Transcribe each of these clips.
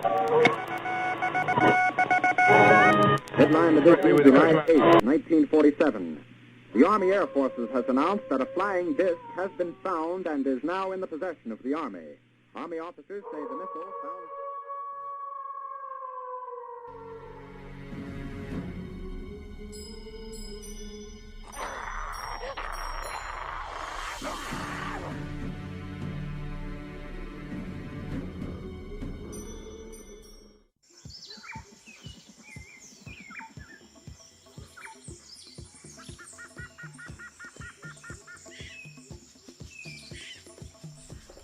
Headline edition, July 8, 1947. The Army Air Forces has announced that a flying disc has been found and is now in the possession of the Army. Army officers say the missile found...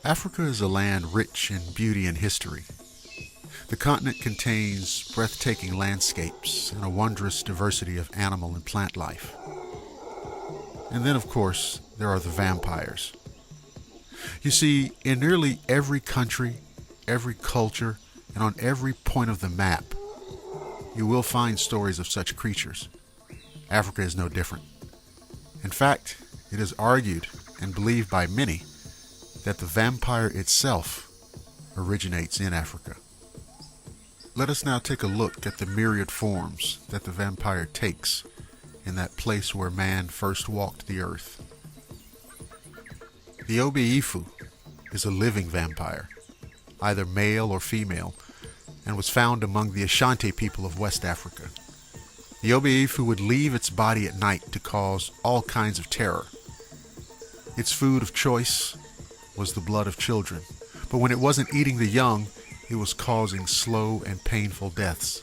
Africa is a land rich in beauty and history. The continent contains breathtaking landscapes and a wondrous diversity of animal and plant life. And then, of course, there are the vampires. You see, in nearly every country, every culture, and on every point of the map, you will find stories of such creatures. Africa is no different. In fact, it is argued and believed by many that the vampire itself originates in Africa. Let us now take a look at the myriad forms that the vampire takes in that place where man first walked the earth. The Obe-Ifu is a living vampire, either male or female, and was found among the Ashanti people of West Africa. The Obe-Ifu would leave its body at night to cause all kinds of terror. Its food of choice was the blood of children, but when it wasn't eating the young, it was causing slow and painful deaths.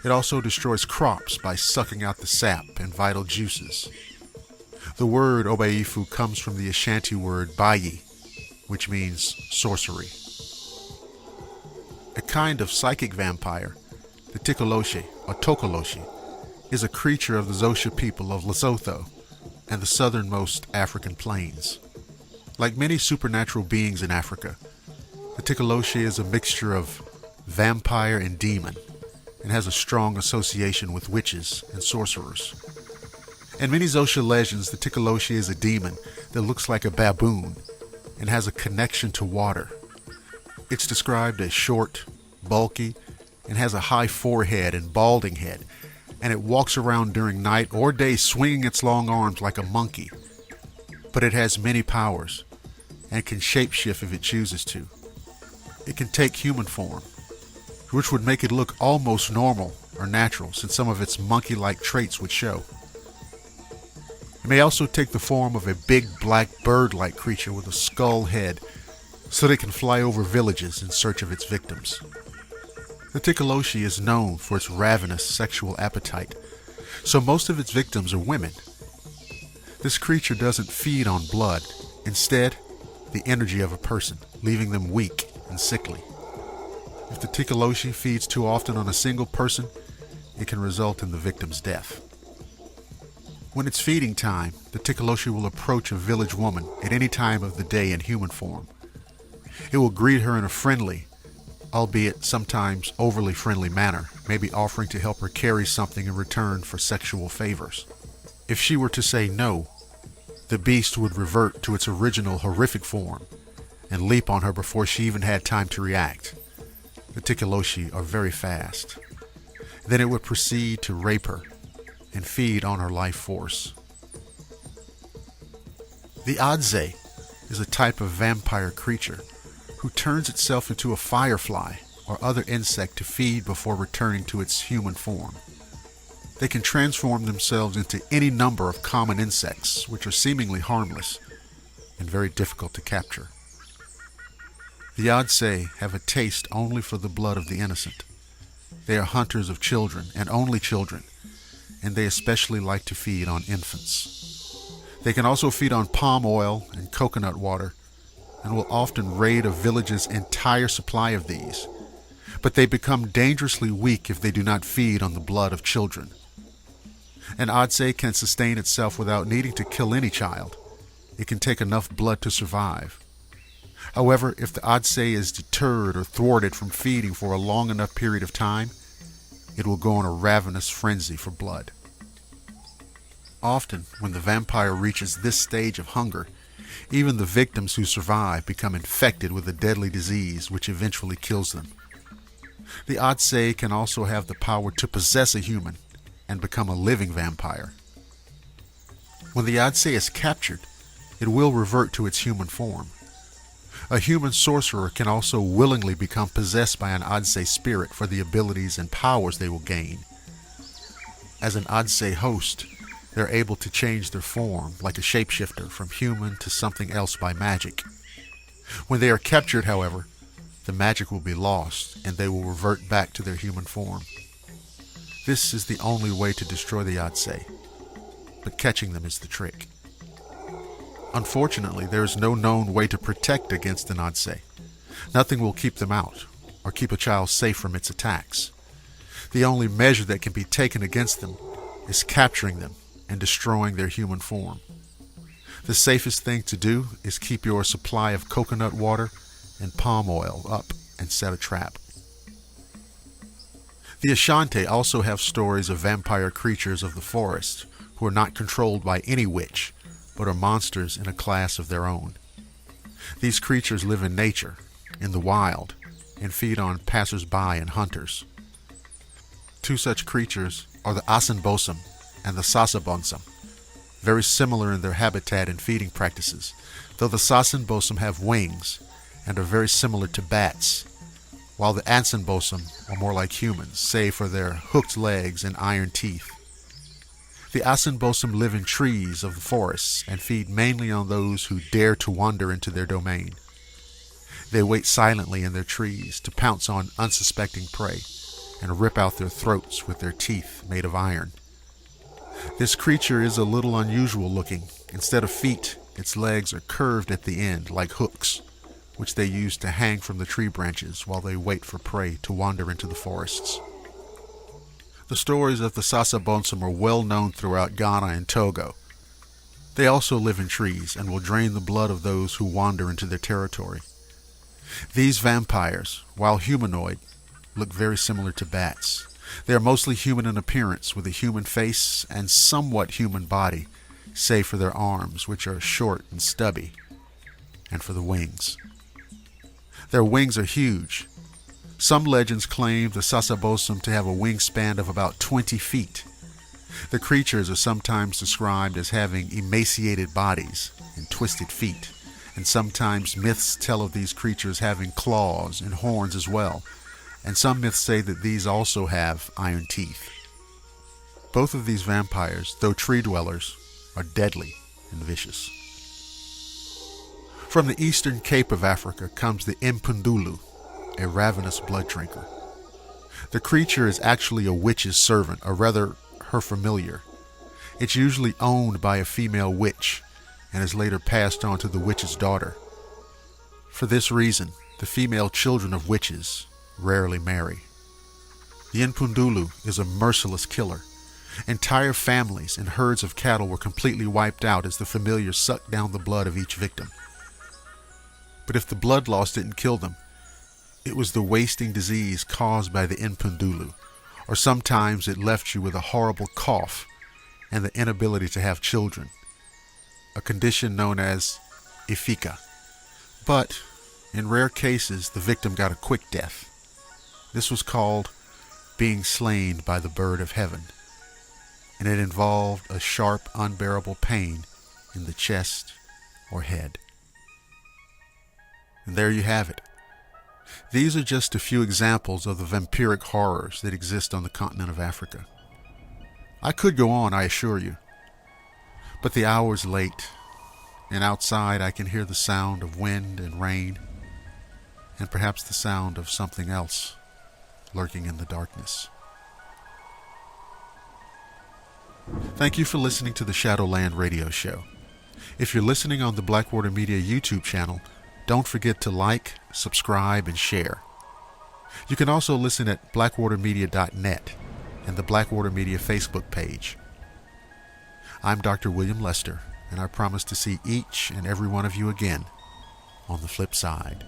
It also destroys crops by sucking out the sap and vital juices. The word Obe-Ifu comes from the Ashanti word bayi, which means sorcery. A kind of psychic vampire, the Tikoloshe or Tokoloshe, is a creature of the Xhosa people of Lesotho and the southernmost African plains. Like many supernatural beings in Africa, the Tikoloshe is a mixture of vampire and demon and has a strong association with witches and sorcerers. In many Xhosa legends, the Tikoloshe is a demon that looks like a baboon and has a connection to water. It's described as short, bulky, and has a high forehead and balding head, and it walks around during night or day swinging its long arms like a monkey. But it has many powers and can shapeshift if it chooses to. It can take human form, which would make it look almost normal or natural, since some of its monkey-like traits would show. It may also take the form of a big black bird-like creature with a skull head, so that it can fly over villages in search of its victims. The Tikoloshe is known for its ravenous sexual appetite, so most of its victims are women. This creature doesn't feed on blood, instead, the energy of a person, leaving them weak and sickly. If the Tikoloshe feeds too often on a single person, it can result in the victim's death. When it's feeding time, the Tikoloshe will approach a village woman at any time of the day in human form. It will greet her in a friendly, albeit sometimes overly friendly manner, maybe offering to help her carry something in return for sexual favors. If she were to say no, the beast would revert to its original horrific form and leap on her before she even had time to react. The Tikoloshe are very fast. Then it would proceed to rape her and feed on her life force. The Adze is a type of vampire creature who turns itself into a firefly or other insect to feed before returning to its human form. They can transform themselves into any number of common insects, which are seemingly harmless and very difficult to capture. The Adze have a taste only for the blood of the innocent. They are hunters of children, and only children, and they especially like to feed on infants. They can also feed on palm oil and coconut water, and will often raid a village's entire supply of these, but they become dangerously weak if they do not feed on the blood of children. An Adze can sustain itself without needing to kill any child. It can take enough blood to survive. However, if the Adze is deterred or thwarted from feeding for a long enough period of time, it will go on a ravenous frenzy for blood. Often, when the vampire reaches this stage of hunger, even the victims who survive become infected with a deadly disease which eventually kills them. The Odsei can also have the power to possess a human and become a living vampire. When the Odsei is captured, it will revert to its human form. A human sorcerer can also willingly become possessed by an Odsei spirit for the abilities and powers they will gain. As an Odsei host, they're able to change their form like a shapeshifter from human to something else by magic. When they are captured, however, the magic will be lost and they will revert back to their human form. This is the only way to destroy the Odsei, but catching them is the trick. Unfortunately, there is no known way to protect against an Odsei. Nothing will keep them out or keep a child safe from its attacks. The only measure that can be taken against them is capturing them and destroying their human form. The safest thing to do is keep your supply of coconut water and palm oil up and set a trap. The Ashanti also have stories of vampire creatures of the forest who are not controlled by any witch, but are monsters in a class of their own. These creatures live in nature, in the wild, and feed on passers-by and hunters. Two such creatures are the Asanbosum and the Sasabonsum, very similar in their habitat and feeding practices, though the Sasanbosum have wings and are very similar to bats, while the Ansanbosum are more like humans, save for their hooked legs and iron teeth. The Asanbosum live in trees of the forests and feed mainly on those who dare to wander into their domain. They wait silently in their trees to pounce on unsuspecting prey and rip out their throats with their teeth made of iron. This creature is a little unusual looking. Instead of feet, its legs are curved at the end like hooks, which they use to hang from the tree branches while they wait for prey to wander into the forests. The stories of the Sasabonsum are well known throughout Ghana and Togo. They also live in trees and will drain the blood of those who wander into their territory. These vampires, while humanoid, look very similar to bats. They are mostly human in appearance, with a human face and somewhat human body, save for their arms, which are short and stubby, and for the wings. Their wings are huge. Some legends claim the Sasabosum to have a wingspan of about 20 feet. The creatures are sometimes described as having emaciated bodies and twisted feet, and sometimes myths tell of these creatures having claws and horns as well, and some myths say that these also have iron teeth. Both of these vampires, though tree dwellers, are deadly and vicious. From the eastern Cape of Africa comes the Impundulu, a ravenous blood drinker. The creature is actually a witch's servant, or rather, her familiar. It's usually owned by a female witch, and is later passed on to the witch's daughter. For this reason, the female children of witches rarely marry. The Impundulu is a merciless killer. Entire families and herds of cattle were completely wiped out as the familiar sucked down the blood of each victim. But if the blood loss didn't kill them, it was the wasting disease caused by the Impundulu, or sometimes it left you with a horrible cough and the inability to have children, a condition known as ifika. But in rare cases, the victim got a quick death. This was called being slain by the bird of heaven, and it involved a sharp, unbearable pain in the chest or head. And there you have it. These are just a few examples of the vampiric horrors that exist on the continent of Africa. I could go on, I assure you, but the hour's late, and outside I can hear the sound of wind and rain, and perhaps the sound of something else lurking in the darkness. Thank you for listening to the Shadowland radio show. If you're listening on the Blackwater Media YouTube channel, don't forget to like, subscribe, and share. You can also listen at blackwatermedia.net and the Blackwater Media Facebook page. I'm Dr. William Lester, and I promise to see each and every one of you again on the flip side.